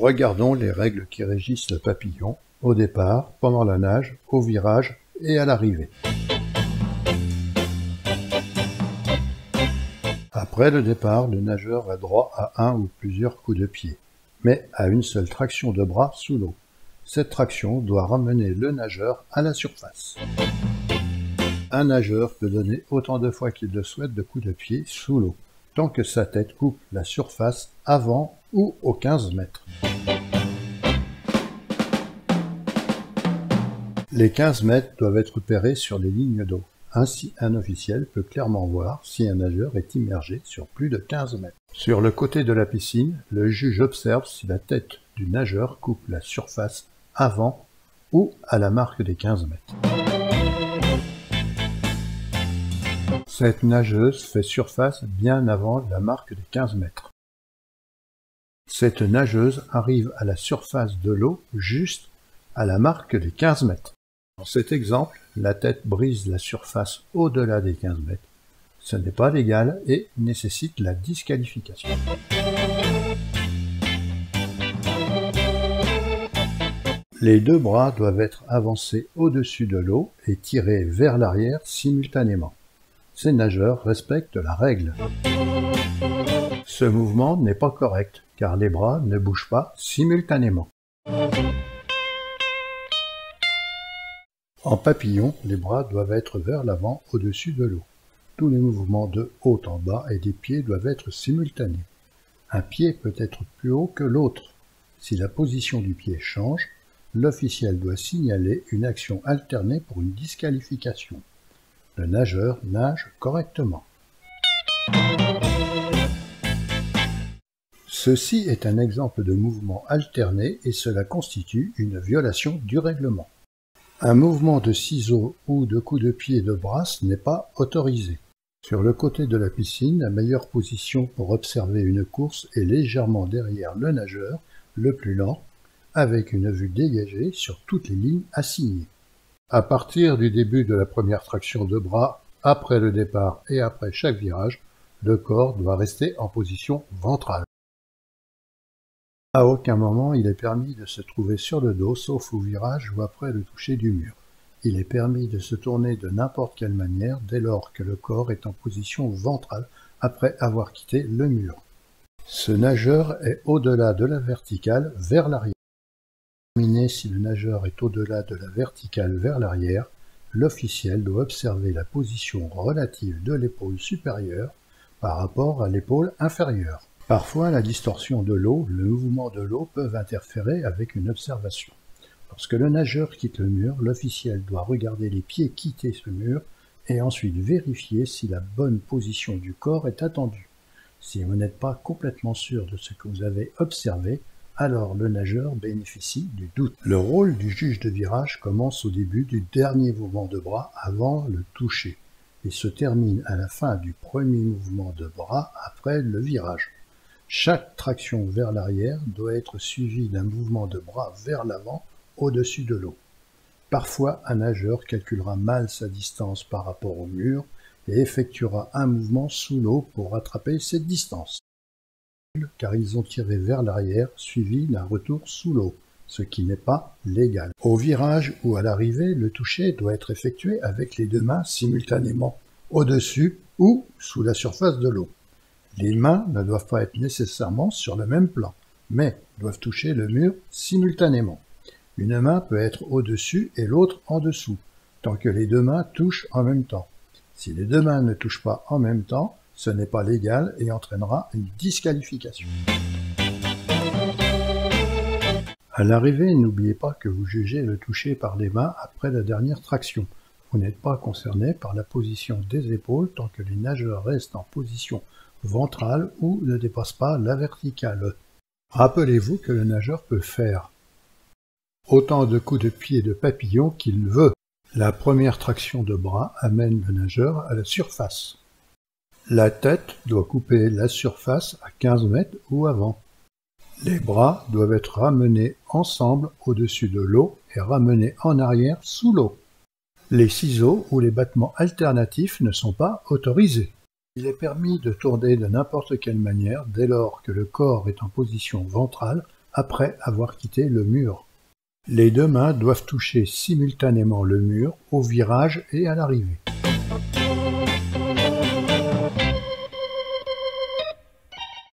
Regardons les règles qui régissent le papillon au départ, pendant la nage, au virage et à l'arrivée. Après le départ, le nageur a droit à un ou plusieurs coups de pied, mais à une seule traction de bras sous l'eau. Cette traction doit ramener le nageur à la surface. Un nageur peut donner autant de fois qu'il le souhaite de coups de pied sous l'eau, tant que sa tête coupe la surface avant ou aux 15 mètres. Les 15 mètres doivent être repérés sur les lignes d'eau. Ainsi, un officiel peut clairement voir si un nageur est immergé sur plus de 15 mètres. Sur le côté de la piscine, le juge observe si la tête du nageur coupe la surface avant ou à la marque des 15 mètres. Cette nageuse fait surface bien avant la marque des 15 mètres. Cette nageuse arrive à la surface de l'eau juste à la marque des 15 mètres. Dans cet exemple, la tête brise la surface au-delà des 15 mètres. Ce n'est pas légal et nécessite la disqualification. Les deux bras doivent être avancés au-dessus de l'eau et tirés vers l'arrière simultanément. Ces nageurs respectent la règle. Ce mouvement n'est pas correct car les bras ne bougent pas simultanément. En papillon, les bras doivent être vers l'avant au-dessus de l'eau. Tous les mouvements de haut en bas et des pieds doivent être simultanés. Un pied peut être plus haut que l'autre. Si la position du pied change, l'officiel doit signaler une action alternée pour une disqualification. Le nageur nage correctement. Ceci est un exemple de mouvement alterné et cela constitue une violation du règlement. Un mouvement de ciseaux ou de coup de pied de brasse n'est pas autorisé. Sur le côté de la piscine, la meilleure position pour observer une course est légèrement derrière le nageur, le plus lent, avec une vue dégagée sur toutes les lignes assignées. À partir du début de la première traction de bras, après le départ et après chaque virage, le corps doit rester en position ventrale. À aucun moment il est permis de se trouver sur le dos, sauf au virage ou après le toucher du mur. Il est permis de se tourner de n'importe quelle manière dès lors que le corps est en position ventrale après avoir quitté le mur. Ce nageur est au-delà de la verticale vers l'arrière. Pour déterminer si le nageur est au-delà de la verticale vers l'arrière, l'officiel doit observer la position relative de l'épaule supérieure par rapport à l'épaule inférieure. Parfois, la distorsion de l'eau, le mouvement de l'eau peuvent interférer avec une observation. Lorsque le nageur quitte le mur, l'officiel doit regarder les pieds quitter ce mur et ensuite vérifier si la bonne position du corps est attendue. Si vous n'êtes pas complètement sûr de ce que vous avez observé, alors le nageur bénéficie du doute. Le rôle du juge de virage commence au début du dernier mouvement de bras avant le toucher et se termine à la fin du premier mouvement de bras après le virage. Chaque traction vers l'arrière doit être suivie d'un mouvement de bras vers l'avant au-dessus de l'eau. Parfois, un nageur calculera mal sa distance par rapport au mur et effectuera un mouvement sous l'eau pour rattraper cette distance, car ils ont tiré vers l'arrière suivi d'un retour sous l'eau, ce qui n'est pas légal. Au virage ou à l'arrivée, le toucher doit être effectué avec les deux mains simultanément, au-dessus ou sous la surface de l'eau. Les mains ne doivent pas être nécessairement sur le même plan, mais doivent toucher le mur simultanément. Une main peut être au-dessus et l'autre en dessous, tant que les deux mains touchent en même temps. Si les deux mains ne touchent pas en même temps, ce n'est pas légal et entraînera une disqualification. À l'arrivée, n'oubliez pas que vous jugez le toucher par les mains après la dernière traction. Vous n'êtes pas concerné par la position des épaules tant que les nageurs restent en position ventrale ou ne dépassent pas la verticale. Rappelez-vous que le nageur peut faire autant de coups de pied de papillon qu'il veut. La première traction de bras amène le nageur à la surface. La tête doit couper la surface à 15 mètres ou avant. Les bras doivent être ramenés ensemble au-dessus de l'eau et ramenés en arrière sous l'eau. Les ciseaux ou les battements alternatifs ne sont pas autorisés. Il est permis de tourner de n'importe quelle manière dès lors que le corps est en position ventrale après avoir quitté le mur. Les deux mains doivent toucher simultanément le mur au virage et à l'arrivée.